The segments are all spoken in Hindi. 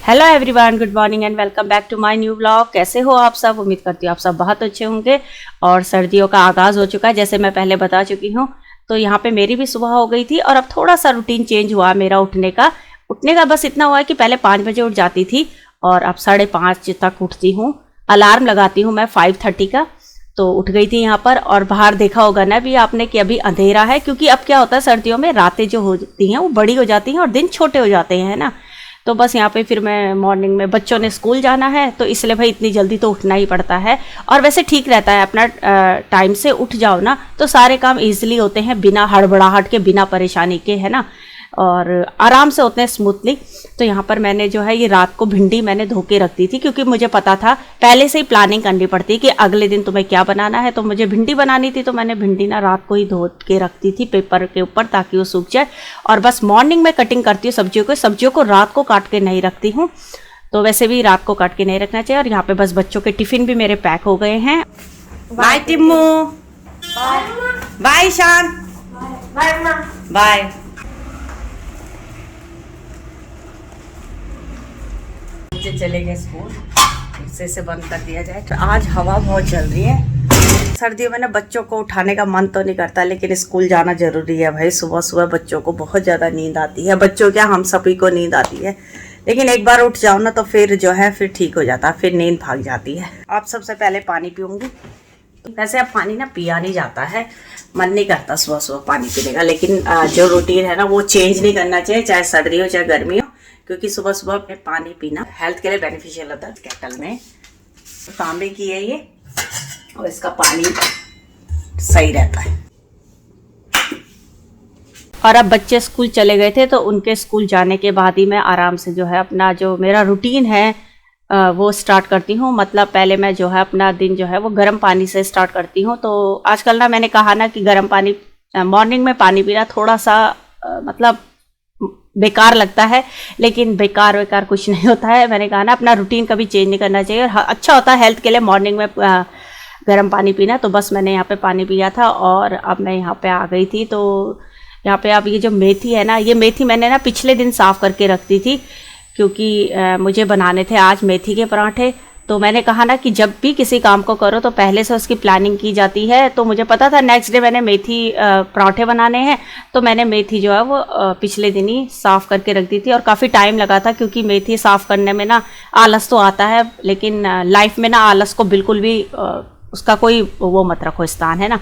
Hello everyone, good morning and welcome back to my new vlog. कैसे हो आप सब? उम्मीद करती हूँ आप सब बहुत अच्छे होंगे। और सर्दियों का आगाज़ हो चुका है, जैसे मैं पहले बता चुकी हूँ। तो यहाँ पे मेरी भी सुबह हो गई थी और अब थोड़ा सा रूटीन चेंज हुआ मेरा उठने का बस इतना हुआ है कि पहले 5 बजे उठ जाती थी और अब 5:30 तक उठती हूँ। अलार्म लगाती हूँ मैं 5:30 का, तो उठ गई थी यहाँ पर। और बाहर देखा होगा ना भी आपने कि अभी अंधेरा है, क्योंकि अब क्या होता है सर्दियों में रातें जो होती हैं वो बड़ी हो जाती हैं और दिन छोटे हो जाते हैं, है ना। तो बस यहाँ पे फिर मैं मॉर्निंग में, बच्चों ने स्कूल जाना है तो इसलिए भाई इतनी जल्दी तो उठना ही पड़ता है। और वैसे ठीक रहता है अपना टाइम से उठ जाओ ना तो सारे काम इजीली होते हैं, बिना हड़बड़ाहट के, बिना परेशानी के, है ना। और आराम से होते हैं स्मूथली। तो यहाँ पर मैंने जो है ये रात को भिंडी मैंने धो के रख दी थी, क्योंकि मुझे पता था पहले से ही प्लानिंग करनी पड़ती है कि अगले दिन तुम्हें क्या बनाना है। तो मुझे भिंडी बनानी थी तो मैंने भिंडी ना रात को ही धो के रख दी थी पेपर के ऊपर, ताकि वो सूख जाए। और बस मॉर्निंग में कटिंग करती हूँ सब्जियों को रात को काट के नहीं रखती हूँ। तो वैसे भी रात को काट के नहीं रखना चाहिए। और यहाँ पे बस बच्चों के टिफिन भी मेरे पैक हो गए हैं। Bye Timmu, bye Ishan, bye. चले गए स्कूल, इसे बंद कर दिया जाए। तो आज हवा बहुत चल रही है। सर्दियों में ना बच्चों को उठाने का मन तो नहीं करता, लेकिन स्कूल जाना जरूरी है भाई। सुबह सुबह बच्चों को बहुत ज़्यादा नींद आती है, बच्चों क्या हम सभी को नींद आती है। लेकिन एक बार उठ जाओ ना तो फिर जो है फिर ठीक हो जाता है, फिर नींद भाग जाती है। अब सबसे पहले पानी पीऊँगी। वैसे अब पानी ना पिया नहीं जाता है, मन नहीं करता सुबह सुबह पानी पीने का। लेकिन जो रूटीन है ना वो चेंज नहीं करना चाहिए, चाहे सर्दी हो चाहे गर्मी हो, क्योंकि सुबह सुबह में पानी पीना हेल्थ के लिए बेनिफिशियल होता है। केटल में तांबे की है ये, और इसका पानी सही रहता है। और अब बच्चे स्कूल चले गए थे तो उनके स्कूल जाने के बाद ही मैं आराम से जो है अपना जो मेरा रूटीन है वो स्टार्ट करती हूँ। मतलब पहले मैं जो है अपना दिन जो है वो गर्म पानी से स्टार्ट करती हूँ। तो आजकल ना मैंने कहा ना कि गर्म पानी मॉर्निंग में पानी पीना थोड़ा सा मतलब बेकार लगता है, लेकिन बेकार कुछ नहीं होता है। मैंने कहा ना अपना रूटीन कभी चेंज नहीं करना चाहिए, और अच्छा होता है हेल्थ के लिए मॉर्निंग में गर्म पानी पीना। तो बस मैंने यहाँ पे पानी पिया था और अब मैं यहाँ पे आ गई थी। तो यहाँ पे अब ये जो मेथी है ना, ये मेथी मैंने ना पिछले दिन साफ़ करके रख दी थी, क्योंकि मुझे बनाने थे आज मेथी के पराठे। तो मैंने कहा ना कि जब भी किसी काम को करो तो पहले से उसकी प्लानिंग की जाती है। तो मुझे पता था नेक्स्ट डे मैंने मेथी पराठे बनाने हैं, तो मैंने मेथी जो है वो पिछले दिन ही साफ़ करके रख दी थी। और काफ़ी टाइम लगा था, क्योंकि मेथी साफ़ करने में ना आलस तो आता है, लेकिन लाइफ में ना आलस को बिल्कुल भी उसका कोई वो मत रखो स्थान, है ना।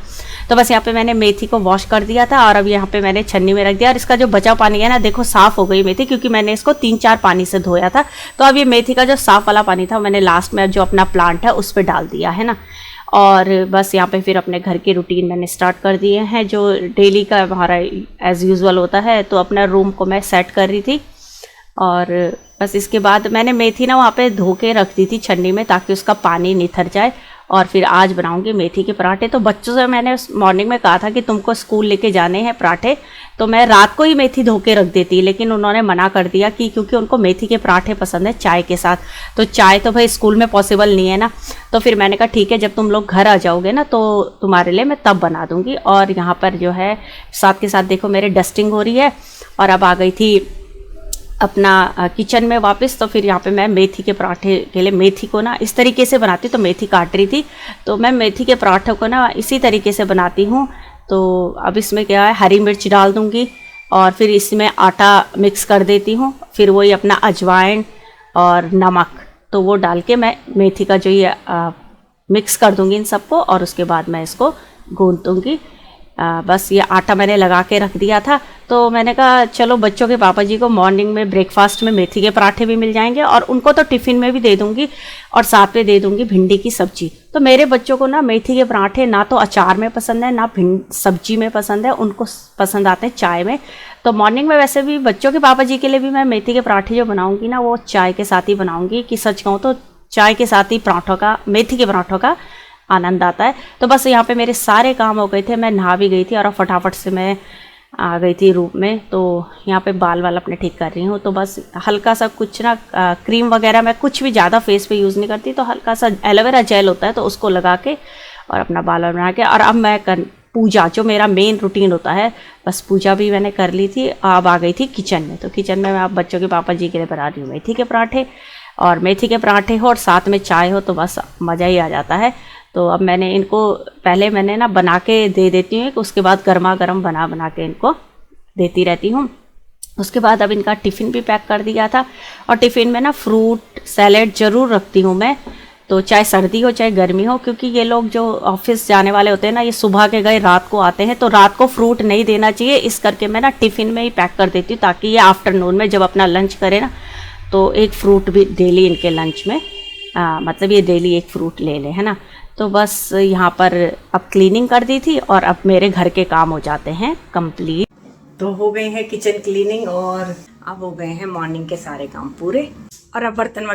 तो बस यहाँ पे मैंने मेथी को वॉश कर दिया था और अब यहाँ पे मैंने छन्नी में रख दिया। और इसका जो बचा पानी है ना, देखो साफ़ हो गई मेथी, क्योंकि मैंने इसको 3-4 पानी से धोया था। तो अब ये मेथी का जो साफ़ वाला पानी था मैंने लास्ट में जो अपना प्लांट है उस पर डाल दिया, है ना। और बस यहाँ पे फिर अपने घर की रूटीन मैंने स्टार्ट कर दिए हैं, जो डेली का हमारा एज़ यूजुअल होता है। तो अपना रूम को मैं सेट कर रही थी, और बस इसके बाद मैंने मेथी ना वहाँ पे धो के रख दी थी छन्नी में, ताकि उसका पानी निथर जाए। और फिर आज बनाऊंगी मेथी के पराठे। तो बच्चों से मैंने मॉर्निंग में कहा था कि तुमको स्कूल लेके जाने हैं पराठे, तो मैं रात को ही मेथी धो के रख देती, लेकिन उन्होंने मना कर दिया कि क्योंकि उनको मेथी के पराठे पसंद है चाय के साथ। तो चाय तो भाई स्कूल में पॉसिबल नहीं है ना। तो फिर मैंने कहा ठीक है, जब तुम लोग घर आ जाओगे ना तो तुम्हारे लिए मैं तब बना दूँगी। और यहाँ पर जो है साथ के साथ देखो मेरे डस्टिंग हो रही है। और अब आ गई थी अपना किचन में वापस। तो फिर यहाँ पे मैं मेथी के पराठे के लिए मेथी को ना इस तरीके से बनाती हूँ। तो मेथी काट रही थी, तो मैं मेथी के पराठों को ना इसी तरीके से बनाती हूँ। तो अब इसमें क्या है, हरी मिर्च डाल दूँगी और फिर इसमें आटा मिक्स कर देती हूँ। फिर वही अपना अजवाइन और नमक, तो वो डाल के मैं मेथी का जो ये मिक्स कर दूँगी इन सबको, और उसके बाद मैं इसको गूँथ दूँगी। बस ये आटा मैंने लगा के रख दिया था। तो मैंने कहा चलो बच्चों के पापा जी को मॉर्निंग में ब्रेकफास्ट में मेथी के पराठे भी मिल जाएंगे, और उनको तो टिफ़िन में भी दे दूंगी, और साथ में दे दूंगी भिंडी की सब्जी। तो मेरे बच्चों को ना मेथी के पराठे ना तो अचार में पसंद है, ना सब्जी में पसंद है, उनको पसंद आते हैं चाय में। तो मॉर्निंग में वैसे भी बच्चों के पापा जी के लिए भी मैं मेथी के पराठे जो बनाऊँगी ना वो चाय के साथ ही बनाऊँगी, कि सच कहूँ तो चाय के साथ ही पराठों का, मेथी के पराठों का आनंद आता है। तो बस यहाँ पे मेरे सारे काम हो गए थे, मैं नहा भी गई थी और फटाफट से मैं आ गई थी रूम में। तो यहाँ पे बाल वाल अपने ठीक कर रही हूँ। तो बस हल्का सा कुछ ना क्रीम वगैरह मैं कुछ भी ज़्यादा फेस पे यूज़ नहीं करती, तो हल्का सा एलोवेरा जेल होता है तो उसको लगा के और अपना बाल बना के, और अब मैं पूजा जो मेरा मेन रूटीन होता है, बस पूजा भी मैंने कर ली थी। अब आ गई थी किचन में। तो किचन में मैं आप बच्चों के पापा जी के लिए बना रही हूँ मेथी के पराठे, और मेथी के पराठे हो और साथ में चाय हो तो बस मज़ा ही आ जाता है। तो अब मैंने इनको पहले मैंने ना बना के दे देती हूँ, उसके बाद गर्मा गर्म बना के इनको देती रहती हूँ। उसके बाद अब इनका टिफ़िन भी पैक कर दिया था, और टिफ़िन में ना फ्रूट सैलेड ज़रूर रखती हूँ मैं, तो चाहे सर्दी हो चाहे गर्मी हो, क्योंकि ये लोग जो ऑफिस जाने वाले होते हैं ना, ये सुबह के गए रात को आते हैं, तो रात को फ्रूट नहीं देना चाहिए। इस करके मैं ना टिफ़िन में ही पैक कर देती हूँ, ताकि ये आफ्टरनून में जब अपना लंच करें ना, तो एक फ्रूट भी डेली इनके लंच में मतलब ये डेली एक फ्रूट ले लें, है ना। तो बस यहाँ पर अब क्लीनिंग कर दी थी, और अब मेरे घर के काम हो जाते हैं कंप्लीट। तो हो गए हैं किचन क्लीनिंग, और अब हो गए हैं मॉर्निंग के सारे काम पूरे, और अब बर्तन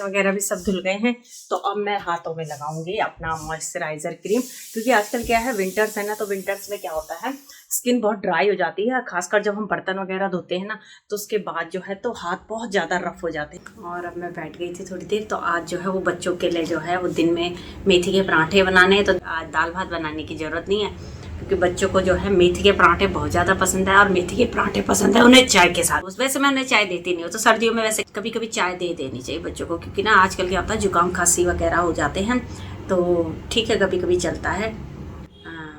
वगैरह भी सब धुल गए हैं। तो अब मैं हाथों में लगाऊंगी अपना मॉइस्चराइज़र क्रीम, क्योंकि आजकल क्या है विंटर्स है ना, तो विंटर्स में क्या होता है स्किन बहुत ड्राई हो जाती है, खासकर जब हम बर्तन वगैरह धोते हैं ना, तो उसके बाद जो है तो हाथ बहुत ज़्यादा रफ हो जाते हैं। और अब मैं बैठ गई थी थोड़ी देर, तो आज जो है वो बच्चों के लिए जो है वो दिन में मेथी के पराठे बनाने हैं, तो आज दाल भात बनाने की ज़रूरत नहीं है, क्योंकि बच्चों को जो है मेथी के पराठे बहुत ज़्यादा पसंद है, और मेथी के पराठे पसंद है उन्हें चाय के साथ। वैसे मैं उन्हें चाय देती नहीं हूँ, तो सर्दियों में वैसे कभी कभी चाय दे देनी चाहिए बच्चों को, क्योंकि ना आजकल क्या होता है जुकाम खांसी वगैरह हो जाते हैं, तो ठीक है कभी कभी चलता है,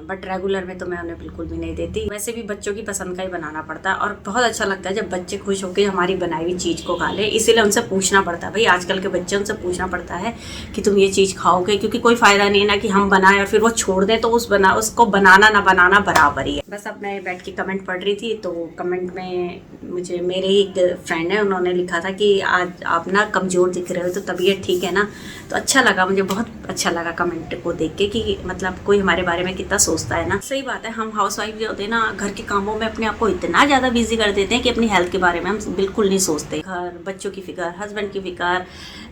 बट रेगुलर में तो मैं उन्हें बिल्कुल भी नहीं देती। वैसे भी बच्चों की पसंद का ही बनाना पड़ता है, और बहुत अच्छा लगता है जब बच्चे खुश होकर हमारी बनाई हुई चीज़ को खा ले। इसीलिए उनसे पूछना पड़ता है, भाई आजकल के बच्चे उनसे पूछना पड़ता है कि तुम ये चीज़ खाओगे, क्योंकि कोई फ़ायदा नहीं है ना कि हम बनाएं और फिर वो छोड़ दें, तो उसको बनाना ना बनाना बराबर ही है। बस अब मैं बैठ के कमेंट पढ़ रही थी, तो कमेंट में मुझे मेरे ही एक फ्रेंड है, उन्होंने लिखा था कि आज आप ना कमज़ोर दिख रहे हो, तो तबीयत ठीक है ना। तो अच्छा लगा, मुझे बहुत अच्छा लगा कमेंट को देख के कि मतलब कोई हमारे बारे में कितना सोचता है ना। सही बात है, हम हाउसवाइफ जो होते हैं ना, घर के कामों में अपने आप को इतना ज़्यादा बिजी कर देते हैं कि अपनी हेल्थ के बारे में हम बिल्कुल नहीं सोचते। घर, बच्चों की फिक्र, हस्बैंड की फिक्र,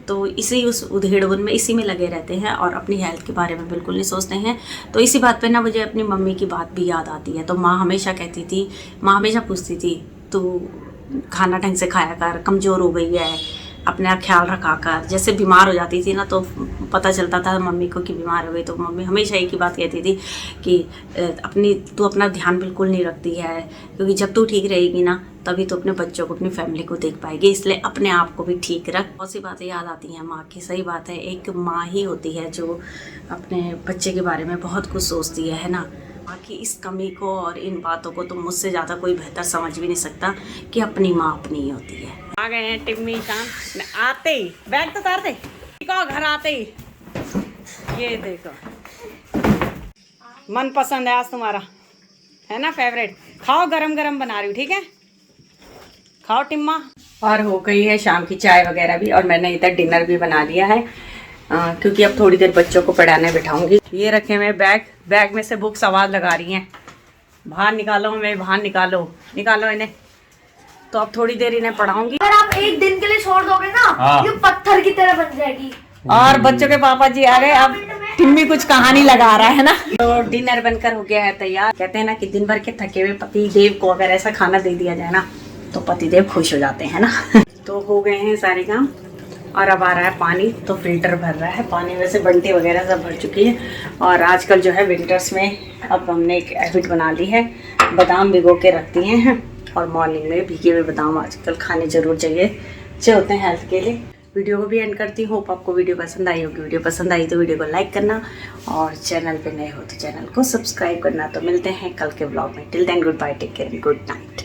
तो इसी उस उधेड़-बुन में इसी में लगे रहते हैं, और अपनी हेल्थ के बारे में बिल्कुल नहीं सोचते हैं। तो इसी बात पे ना मुझे अपनी मम्मी की बात भी याद आती है। तो माँ हमेशा कहती थी, माँ हमेशा पूछती थी, तू खाना ढंग से खाया कर, कमज़ोर हो गई है, अपना ख्याल रखा कर। जैसे बीमार हो जाती थी ना, तो पता चलता था मम्मी को कि बीमार हो गई, तो मम्मी हमेशा एक ही बात कहती थी कि तू अपना ध्यान बिल्कुल नहीं रखती है, क्योंकि जब तू ठीक रहेगी ना, तभी तो अपने बच्चों को, अपनी फैमिली को देख पाएगी, इसलिए अपने आप को भी ठीक रख। बहुत सी बातें याद आती हैं माँ की। सही बात है, एक माँ ही होती है जो अपने बच्चे के बारे में बहुत कुछ सोचती है ना। बाकी इस कमी को और इन बातों को तो मुझसे ज़्यादा कोई बेहतर समझ भी नहीं सकता कि अपनी माँ अपनी ही होती है। आ गए हैं टिम्मी शान, आते ही बैग तो उतार दे, घर आते ही ये देखो मन पसंद है आज तुम्हारा, है ना फेवरेट। खाओ, गरम गरम बना रही हूँ, ठीक है, खाओ टिम्मा। और हो गई है शाम की चाय वगैरह भी, और मैंने इधर डिनर भी बना लिया है, क्योंकि अब थोड़ी देर बच्चों को पढ़ाने बैठाऊंगी। ये रखे हुए बैग में से बुक्स आवाज़ लगा रही हैं, बाहर निकालो हमें, बाहर निकालो इन्हें। तो अब थोड़ी देर इन्हें पढ़ाऊंगी। अगर आप एक दिन के लिए छोड़ दोगे ना, ये पत्थर की तरह बन जाएगी। और बच्चों के पापा जी आ गए, अब टिम्मी कुछ कहानी लगा रहा है ना। तो डिनर बनकर हो गया है तैयार। कहते हैं ना कि दिन भर के थके हुए पति देव को अगर ऐसा खाना दे दिया जाए ना, तो पति देव खुश हो जाते हैं ना। तो हो गए हैं सारे काम, और अब आ रहा है पानी, तो फिल्टर भर रहा है पानी। वैसे बंटी वगैरह सब भर चुकी है। और आजकल जो है विंटर्स में अब हमने एक हैबिट बना ली है, बादाम भिगो के रखती हैं, और मॉर्निंग में भीगे हुए बादाम आजकल खाने जरूर चाहिए, अच्छे होते हैं हेल्थ के लिए। वीडियो को भी एंड करती हूँ। होप आपको वीडियो पसंद आई होगी। वीडियो पसंद आई तो वीडियो को लाइक करना, और चैनल पे नए हो तो चैनल को सब्सक्राइब करना। तो मिलते हैं कल के ब्लॉग में। Till then good bye, take care, good night.